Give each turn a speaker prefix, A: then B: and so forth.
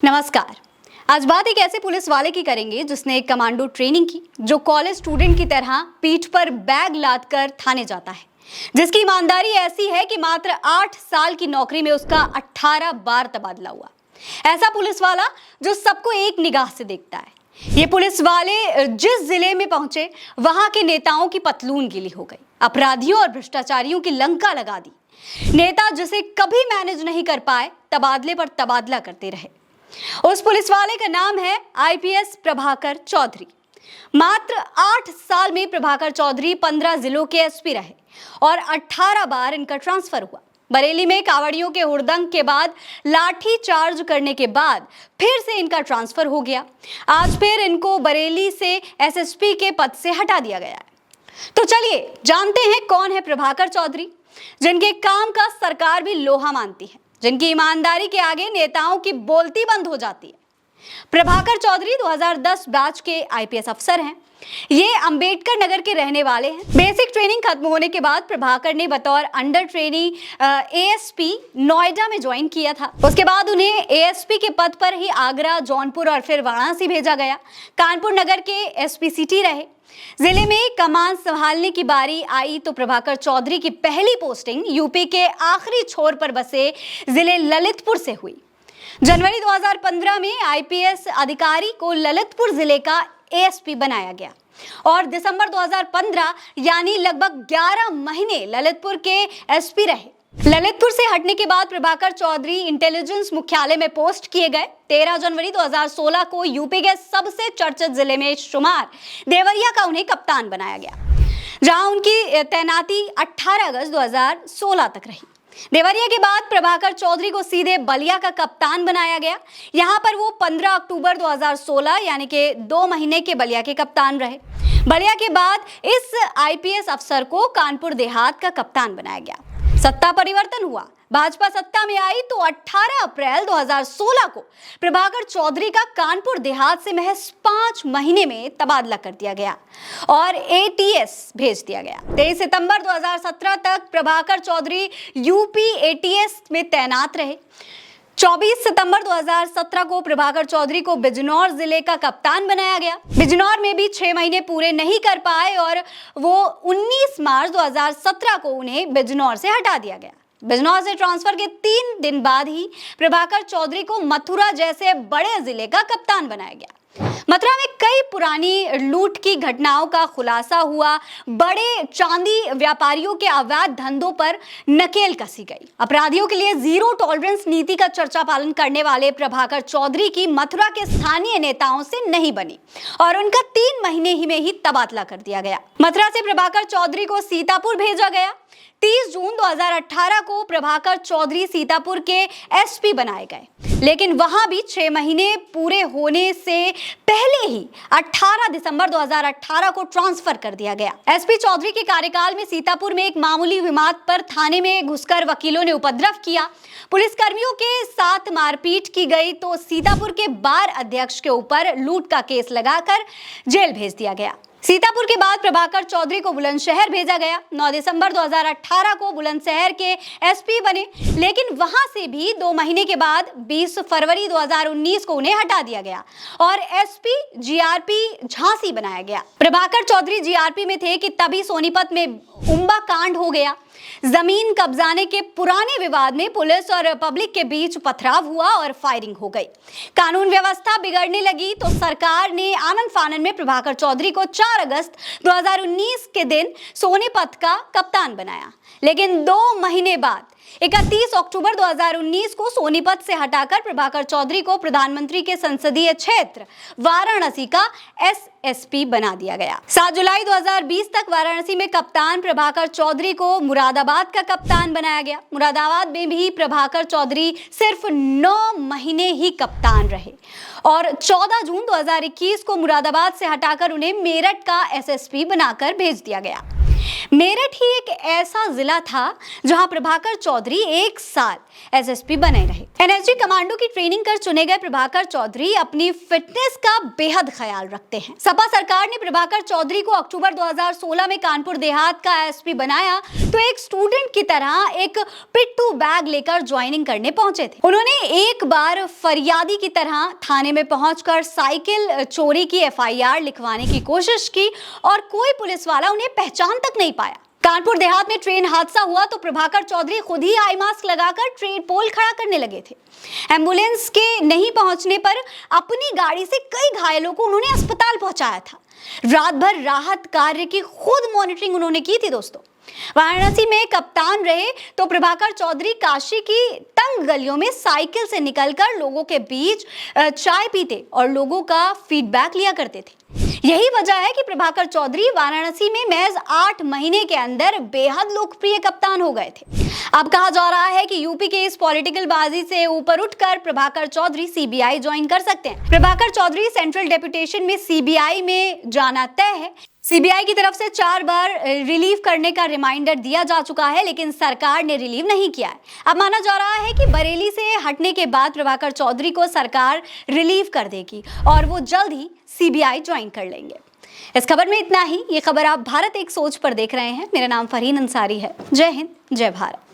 A: नमस्कार। आज बात एक ऐसे पुलिस वाले की करेंगे जिसने एक कमांडो ट्रेनिंग की, जो कॉलेज स्टूडेंट की तरह पीठ पर बैग लादकर थाने जाता है, जिसकी ईमानदारी ऐसी है कि मात्र 8 साल की नौकरी में उसका 18 बार तबादला हुआ। ऐसा पुलिस वाला जो सबको एक निगाह से देखता है। ये पुलिस वाले जिस जिले में पहुंचे, वहां के नेताओं की पतलून गीली हो गई, अपराधियों और भ्रष्टाचारियों की लंका लगा दी। नेता जिसे कभी मैनेज नहीं कर पाए, तबादले पर तबादला करते रहे। उस पुलिस वाले का नाम है आईपीएस प्रभाकर चौधरी। मात्र 8 साल में प्रभाकर चौधरी 15 जिलों के एसपी रहे और 18 बार इनका ट्रांसफर हुआ। बरेली में कावड़ियों के हुड़दंग के बाद लाठी चार्ज करने के बाद फिर से इनका ट्रांसफर हो गया। आज फिर इनको बरेली से एसएसपी के पद से हटा दिया गया है। तो चलिए जानते हैं कौन है प्रभाकर चौधरी, जिनके काम का सरकार भी लोहा मानती है, जिनकी ईमानदारी के आगे नेताओं की बोलती बंद हो जाती है। प्रभाकर चौधरी 2010 बैच के आईपीएस अफसर हैं। ये अंबेडकर नगर के रहने वाले हैं। बेसिक ट्रेनिंग खत्म होने के बाद प्रभाकर ने बतौर अंडर ट्रेनी एएसपी नोएडा में ज्वाइन किया था। उसके बाद उन्हें एएसपी के पद पर ही आगरा, जौनपुर और फिर वाराणसी भेजा गया। कानपुर नगर के एसपी सिटी रहे। जिले में कमान संभालने की बारी आई तो प्रभाकर चौधरी की पहली पोस्टिंग यूपी के आखिरी छोर पर बसे जिले ललितपुर से हुई। जनवरी 2015 में आईपीएस अधिकारी को ललितपुर जिले का एएसपी बनाया गया और दिसंबर 2015 यानी लगभग 11 महीने ललितपुर के एसपी रहे। ललितपुर से हटने के बाद प्रभाकर चौधरी इंटेलिजेंस मुख्यालय में पोस्ट किए गए। 13 जनवरी 2016 को यूपी के सबसे चर्चित जिले में शुमार देवरिया का उन्हें कप्तान बनाया गया, जहां उनकी तैनाती 18 अगस्त 2016 तक रही। देवरिया के बाद प्रभाकर चौधरी को सीधे बलिया का कप्तान बनाया गया। यहां पर वो 15 अक्टूबर 2016 यानी कि 2 महीने के बलिया के कप्तान रहे। बलिया के बाद इस आईपीएस अफसर को कानपुर देहात का कप्तान बनाया गया। सत्ता परिवर्तन हुआ, भाजपा सत्ता में आई तो 18 अप्रैल 2016 को प्रभाकर चौधरी का कानपुर देहात से महज 5 महीने में तबादला कर दिया गया और एटीएस भेज दिया गया। 23 सितंबर 2017 तक प्रभाकर चौधरी यूपी एटीएस में तैनात रहे। 24 सितंबर 2017 को प्रभाकर चौधरी को बिजनौर जिले का कप्तान बनाया गया। बिजनौर में भी 6 महीने पूरे नहीं कर पाए और वो 19 मार्च 2017 को उन्हें बिजनौर से हटा दिया गया। बिजनौर से ट्रांसफर के 3 दिन बाद ही प्रभाकर चौधरी को मथुरा जैसे बड़े जिले का कप्तान बनाया गया। मथुरा में कई पुरानी लूट की घटनाओं का खुलासा हुआ। बड़े चांदी व्यापारियों के अवैध धंधों पर नकेल कसी गई। अपराधियों के लिए जीरो टॉलरेंस नीति का चर्चा पालन करने वाले प्रभाकर चौधरी की मथुरा के स्थानीय नेताओं से नहीं बनी और उनका 3 महीने में ही तबादला कर दिया गया। मथुरा से प्रभाकर चौधरी को सीतापुर भेजा गया। 30 जून 2018 को प्रभाकर चौधरी सीतापुर के एसपी बनाए गए, लेकिन वहां भी 6 महीने पूरे होने से पहले ही 18 दिसंबर 2018 को ट्रांसफर कर दिया गया। एसपी चौधरी के कार्यकाल में सीतापुर में एक मामूली विवाद पर थाने में घुसकर वकीलों ने उपद्रव किया, पुलिसकर्मियों के साथ मारपीट की गई तो सीतापुर के बार अध्यक्ष के ऊपर लूट का केस लगाकर जेल भेज दिया गया। सीतापुर के बाद प्रभाकर चौधरी को बुलंदशहर भेजा गया। 9 दिसंबर 2018 को बुलंदशहर के एसपी बने, लेकिन वहां से भी 2 महीने के बाद 20 फरवरी 2019 को उन्हें हटा दिया गया और एसपी जीआरपी झांसी बनाया गया। प्रभाकर चौधरी जीआरपी में थे कि तभी सोनीपत में उम्बा कांड हो गया। जमीन कब्जाने के पुराने विवाद में पुलिस और पब्लिक के बीच पथराव हुआ और फायरिंग हो गई। कानून व्यवस्था बिगड़ने लगी तो सरकार ने आनन फानन में प्रभाकर चौधरी को 4 अगस्त 2019 के दिन सोनीपत का कप्तान बनाया, लेकिन 2 महीने बाद 31 अक्टूबर 2019 को सोनीपत से हटाकर प्रभाकर चौधरी को प्रधानमंत्री के संसदीय क्षेत्र वाराणसी का एसएसपी बना दिया गया। 7 जुलाई 2020 तक वाराणसी में कप्तान प्रभाकर चौधरी को मुरादाबाद का कप्तान बनाया गया। मुरादाबाद में भी प्रभाकर चौधरी सिर्फ 9 महीने ही कप्तान रहे और 14 जून 2021 को मुरादाबाद से हटाकर उन्हें मेरठ का एसएसपी बनाकर भेज दिया गया। मेरठ ही एक ऐसा जिला था जहां प्रभाकर चौधरी 1 साल एसएसपी बने रहे। एनएसजी कमांडो की ट्रेनिंग कर चुने गए प्रभाकर चौधरी अपनी फिटनेस का बेहद ख्याल रखते हैं। सपा सरकार ने प्रभाकर चौधरी को अक्टूबर 2016 में कानपुर देहात का एसपी बनाया तो एक स्टूडेंट की तरह एक पिट्ठू बैग लेकर ज्वाइनिंग करने पहुंचे थे। उन्होंने एक बार फरियादी की तरह थाने में पहुंचकर साइकिल चोरी की एफआईआर लिखवाने की कोशिश की और कोई पुलिस वाला उन्हें पहचान तक नहीं पाया। कानपुर देहात में ट्रेन हादसा हुआ तो प्रभाकर चौधरी खुद ही आई मास्क लगाकर ट्रेन पोल खड़ा करने लगे थे। एम्बुलेंस के नहीं पहुंचने पर अपनी गाड़ी से कई घायलों को उन्होंने अस्पताल पहुंचाया था। रात भर राहत कार्य की खुद मॉनिटरिंग उन्होंने की थी। दोस्तों, वाराणसी में कप्तान रहे तो प्रभाकर चौधरी काशी की तंग गलियों में साइकिल से निकलकर लोगों के बीच चाय पीते और लोगों का फीडबैक लिया करते थे। यही वजह है कि प्रभाकर चौधरी वाराणसी में महज 8 महीने के अंदर बेहद लोकप्रिय कप्तान हो गए थे। अब कहा जा रहा है कि यूपी के इस पॉलिटिकल बाजी से ऊपर उठकर प्रभाकर चौधरी सीबीआई ज्वाइन कर सकते हैं। प्रभाकर चौधरी सेंट्रल डेपुटेशन में सीबीआई में जाना तय है। सीबीआई की तरफ से 4 बार रिलीव करने का रिमाइंडर दिया जा चुका है, लेकिन सरकार ने रिलीव नहीं किया है। अब माना जा रहा है कि बरेली से हटने के बाद प्रभाकर चौधरी को सरकार रिलीव कर देगी और वो जल्द ही सीबीआई ज्वाइन कर लेंगे। इस खबर में इतना ही। ये खबर आप भारत एक सोच पर देख रहे हैं। मेरा नाम फरहीन अंसारी है। जय हिंद, जय भारत।